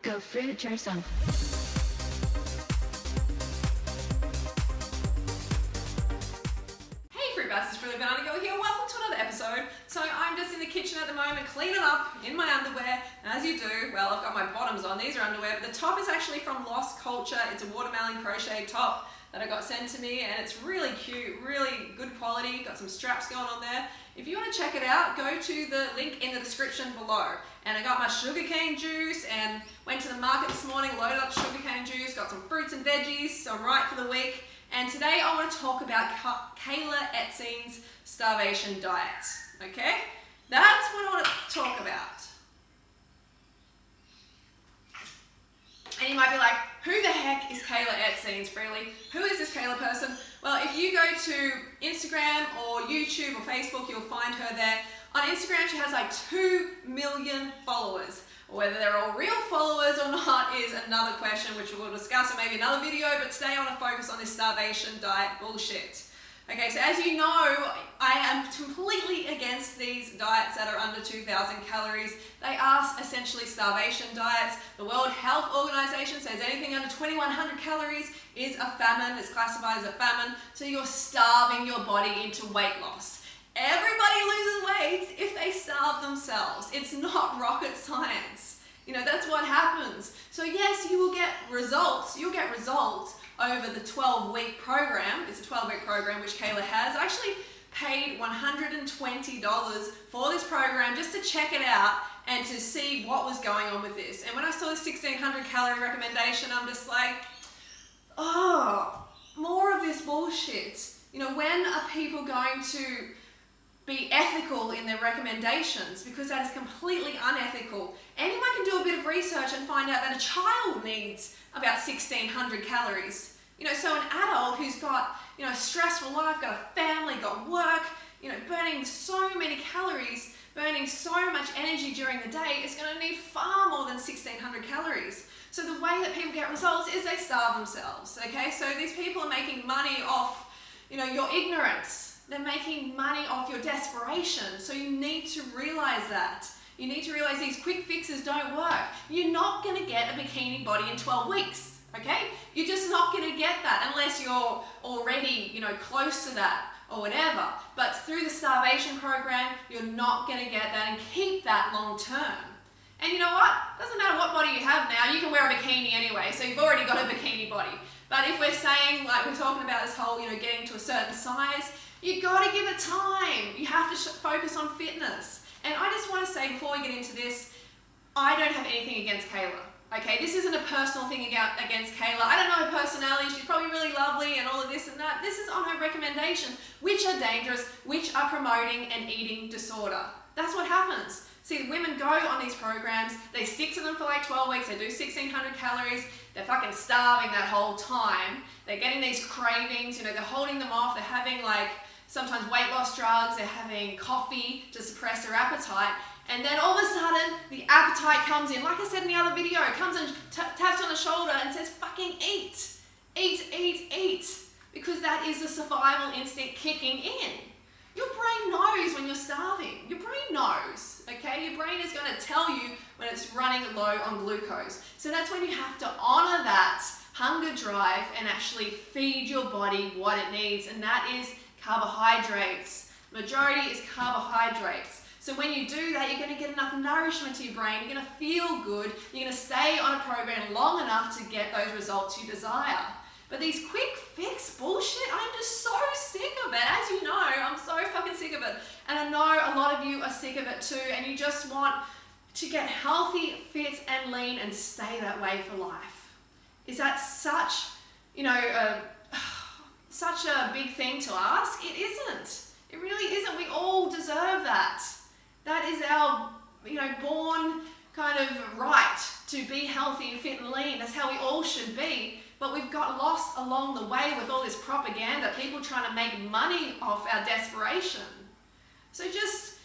Go fruit yourself. Hey Fruit Bats, it's Banana Girl here. Welcome to another episode. So I'm just in the kitchen at the moment cleaning up in my underwear, as you do. Well, I've got my bottoms on, these are underwear, but the top is actually from Lost Culture. It's a watermelon crochet top that I got sent to me, and it's really cute, really good quality. Got some straps going on there. If you want to check it out, go to the link in the description below. And I got my sugarcane juice and went to the market this morning, loaded up sugarcane juice, got some fruits and veggies, so I'm right for the week. And today I want to talk about Kayla Biki's starvation diet, okay? That's what I want to talk about. And you might be like, who the heck is Kayla Biki's, Freely? Who is this Kayla person? Well, if you go to Instagram or YouTube or Facebook, you'll find her there. On Instagram, she has like 2 million followers. Whether they're all real followers or not is another question, which we'll discuss in maybe another video, but today I want to focus on this starvation diet bullshit. Okay, so as you know, I am completely against these diets that are under 2,000 calories. They are essentially starvation diets. The World Health Organization says anything under 2,100 calories is a famine, it's classified as a famine, so you're starving your body into weight loss. Everybody loses weight if they starve themselves. It's not rocket science. You know, that's what happens. So yes, you will get results. You'll get results over the 12-week program. It's a 12-week program which Kayla has. I actually paid $120 for this program just to check it out and to see what was going on with this. And when I saw the 1,600 calorie recommendation, I'm just like, oh, more of this bullshit. You know, when are people going to be ethical in their recommendations? Because that is completely unethical. Anyone can do a bit of research and find out that a child needs about 1,600 calories. You know, so an adult who's got, you know, a stressful life, got a family, got work, you know, burning so many calories, burning so much energy during the day is going to need far more than 1,600 calories. So the way that people get results is they starve themselves, okay? So these people are making money off, you know, your ignorance. They're making money off your desperation. So you need to realize that. You need to realize these quick fixes don't work. You're not going to get a bikini body in 12 weeks, okay? You're just not going to get that unless you're already, you know, close to that or whatever. But through the starvation program, you're not going to get that and keep that long term. And you know what? Doesn't matter what body you have now, you can wear a bikini anyway, so you've already got a bikini body. But if we're saying, like we're talking about this whole, you know, getting to a certain size, you got to give it time. You have to focus on fitness. And I just want to say before we get into this, I don't have anything against Kayla. Okay, this isn't a personal thing against Kayla. I don't know her personality. She's probably really lovely and all of this and that. This is on her recommendations, which are dangerous, which are promoting an eating disorder. That's what happens. See, women go on these programs, they stick to them for like 12 weeks, they do 1,600 calories, they're fucking starving that whole time. They're getting these cravings, you know, they're holding them off, they're having like sometimes weight loss drugs, they're having coffee to suppress their appetite, and then all of a sudden the appetite comes in. Like I said in the other video, it comes and taps on the shoulder and says fucking eat, eat, eat, eat, because that is the survival instinct kicking in. Your brain knows when you're starving. Your brain knows, okay? Your brain is going to tell you when it's running low on glucose. So that's when you have to honor that hunger drive and actually feed your body what it needs, and that is carbohydrates. Majority is carbohydrates. So when you do that, you're going to get enough nourishment to your brain, you're going to feel good, you're going to stay on a program long enough to get those results you desire. But these quick fix bullshit, I'm just so sick of it. As you know, I'm so fucking sick of it. And I know a lot of you are sick of it too, and you just want to get healthy, fit, and lean and stay that way for life. Is that such, you know, such a big thing to ask? It isn't. It really isn't. We all deserve that. That is our, you know, born kind of right to be healthy and fit and lean. That's how we all should be. But we've got lost along the way with all this propaganda, people trying to make money off our desperation. So just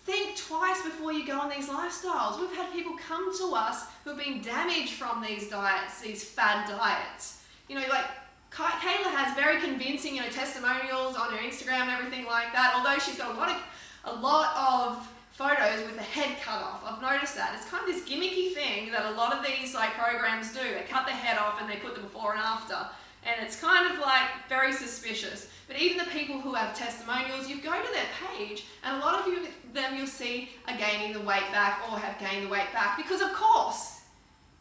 think twice before you go on these lifestyles. We've had people come to us who have been damaged from these diets, these fad diets. You know, like Kayla has very convincing, you know, testimonials on her Instagram and everything like that. Although she's got a lot of photos with the head cut off. I've noticed that. It's kind of this gimmicky thing that a lot of these like programs do. They cut the head off and they put the before and after. And it's kind of like very suspicious. But even the people who have testimonials, you go to their page and a lot of them you'll see are gaining the weight back or have gained the weight back because of course,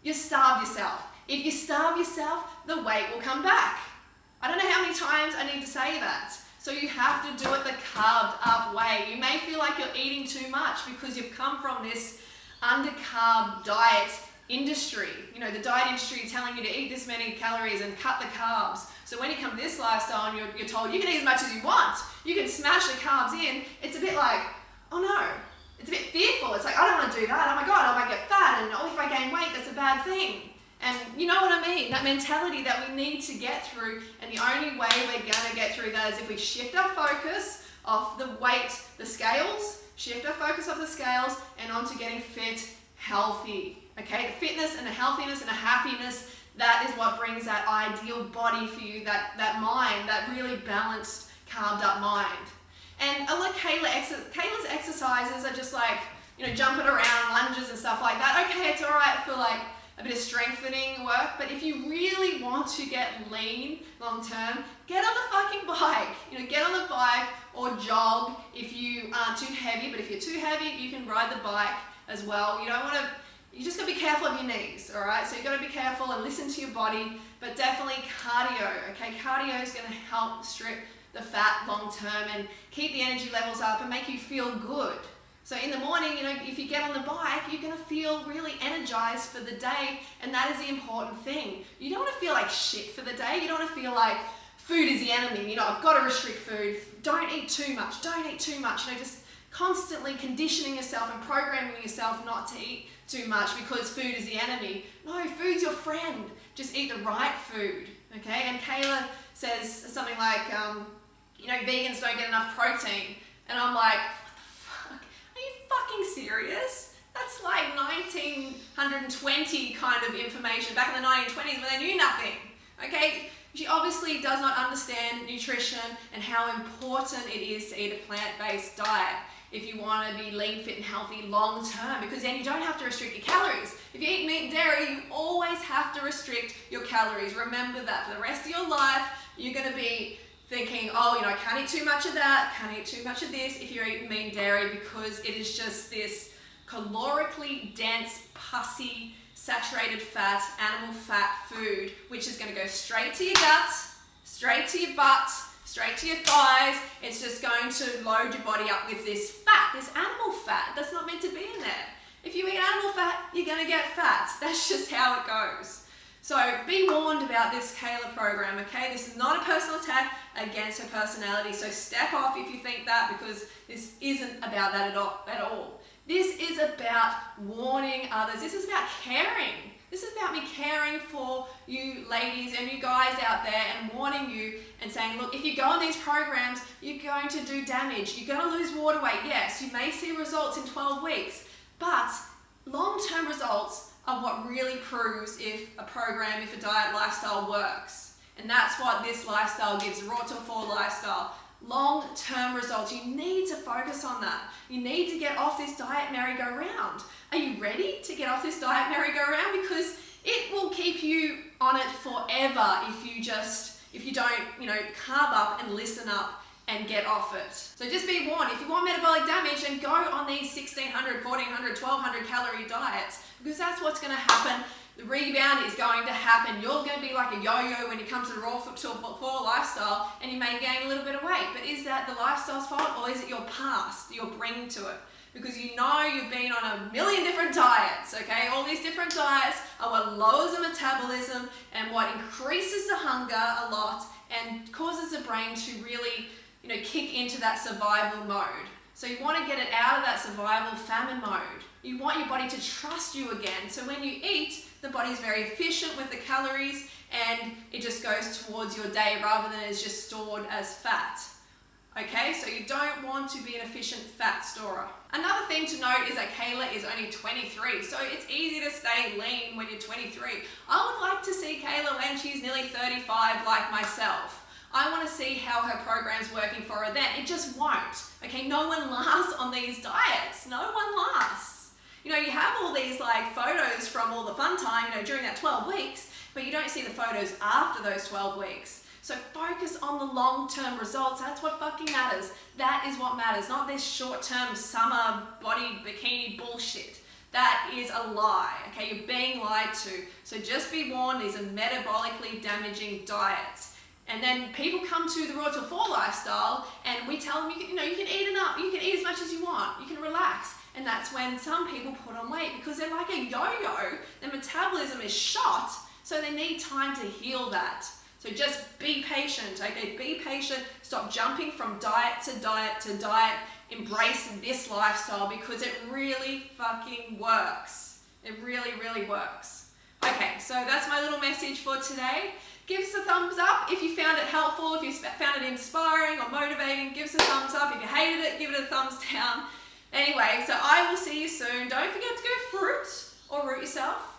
you starved yourself. If you starve yourself, the weight will come back. I don't know how many times I need to say that. So you have to do it the carved up way. You may feel like you're eating too much because you've come from this under-carb diet industry. You know, the diet industry is telling you to eat this many calories and cut the carbs. So when you come to this lifestyle and you're told you can eat as much as you want, you can smash the carbs in, it's a bit like, oh no, it's a bit fearful. It's like, I don't want to do that. Oh my God, I might get fat and oh, if I gain weight, that's a bad thing. And you know what I mean, that mentality that we need to get through, and the only way we're going to get through that is if we shift our focus off the weight, the scales, shift our focus off the scales and onto getting fit, healthy. Okay, the fitness and the healthiness and the happiness, that is what brings that ideal body for you, that mind, that really balanced, carved up mind. And I like Kayla's exercises are just like, you know, jumping around, lunges and stuff like that. Okay, it's all right for like a bit of strengthening work, but if you really want to get lean long term, get on the fucking bike. You know, get on the bike or jog if you aren't too heavy, but if you're too heavy, you can ride the bike as well. You don't want to, you just got to be careful of your knees, all right? So you got to be careful and listen to your body, but definitely cardio, okay? Cardio is going to help strip the fat long term and keep the energy levels up and make you feel good. So in the morning, you know, if you get on the bike, you're going to feel really energized for the day, and that is the important thing. You don't want to feel like shit for the day. You don't want to feel like food is the enemy. You know, I've got to restrict food. Don't eat too much. Don't eat too much. You know, just constantly conditioning yourself and programming yourself not to eat too much because food is the enemy. No, food's your friend. Just eat the right food, okay? And Kayla says something like, you know, vegans don't get enough protein. And I'm like, are you fucking serious? That's like 1920 kind of information back in the 1920s when they knew nothing. Okay, she obviously does not understand nutrition and how important it is to eat a plant-based diet if you want to be lean, fit and healthy long term, because then you don't have to restrict your calories. If you eat meat and dairy, you always have to restrict your calories. Remember that for the rest of your life, you're going to be thinking, oh, you know, I can't eat too much of that, can't eat too much of this if you're eating meat and dairy, because it is just this calorically dense, pussy, saturated fat, animal fat food, which is going to go straight to your gut, straight to your butt, straight to your thighs. It's just going to load your body up with this fat, this animal fat that's not meant to be in there. If you eat animal fat, you're going to get fat. That's just how it goes. So be warned about this Kayla program, okay? This is not a personal attack against her personality, so step off if you think that, because this isn't about that at all. This is about warning others. This is about caring. This is about me caring for you ladies and you guys out there and warning you and saying, look, if you go on these programs, you're going to do damage. You're going to lose water weight. Yes, you may see results in 12 weeks, but long-term results are what really proves if a program, if a diet lifestyle works. And that's what this lifestyle gives, the Raw to 4 lifestyle. Long-term results. You need to focus on that. You need to get off this diet merry-go-round. Are you ready to get off this diet merry-go-round? Because it will keep you on it forever if you don't, you know, carb up and listen up and get off it. So just be warned, if you want metabolic damage, then go on these 1600, 1400, 1200 calorie diets, because that's what's going to happen. The rebound is going to happen. You're going to be like a yo-yo when you come to the Raw to 4 lifestyle, and you may gain a little bit of weight. But is that the lifestyle's fault, or is it your past you're bringing to it? Because you know you've been on a million different diets, okay? All these different diets are what lowers the metabolism and what increases the hunger a lot and causes the brain to really, you know, kick into that survival mode. So you want to get it out of that survival famine mode. You want your body to trust you again. So when you eat, the body's very efficient with the calories and it just goes towards your day rather than it's just stored as fat. Okay, so you don't want to be an efficient fat storer. Another thing to note is that Kayla is only 23, so it's easy to stay lean when you're 23. I would like to see Kayla when she's nearly 35 like myself. I want to see how her program's working for her then. It just won't. Okay, no one lasts on these diets. No one lasts. You know, you have all these like photos from all the fun time, you know, during that 12 weeks, but you don't see the photos after those 12 weeks. So focus on the long-term results. That's what fucking matters. That is what matters, not this short-term summer body bikini bullshit. That is a lie, okay? You're being lied to. So just be warned, these are metabolically damaging diets. And then people come to the Raw to 4 lifestyle and we tell them, you can eat enough, you can eat as much as you want, you can relax. And that's when some people put on weight because they're like a yo-yo. Their metabolism is shot, so they need time to heal that. So just be patient, okay? Be patient. Stop jumping from diet to diet to diet. Embrace this lifestyle because it really fucking works. It really, really works. Okay, so that's my little message for today. Give us a thumbs up if you found it helpful, if you found it inspiring or motivating. Give us a thumbs up. If you hated it, give it a thumbs down. Anyway, so I will see you soon. Don't forget to go fruit or root yourself.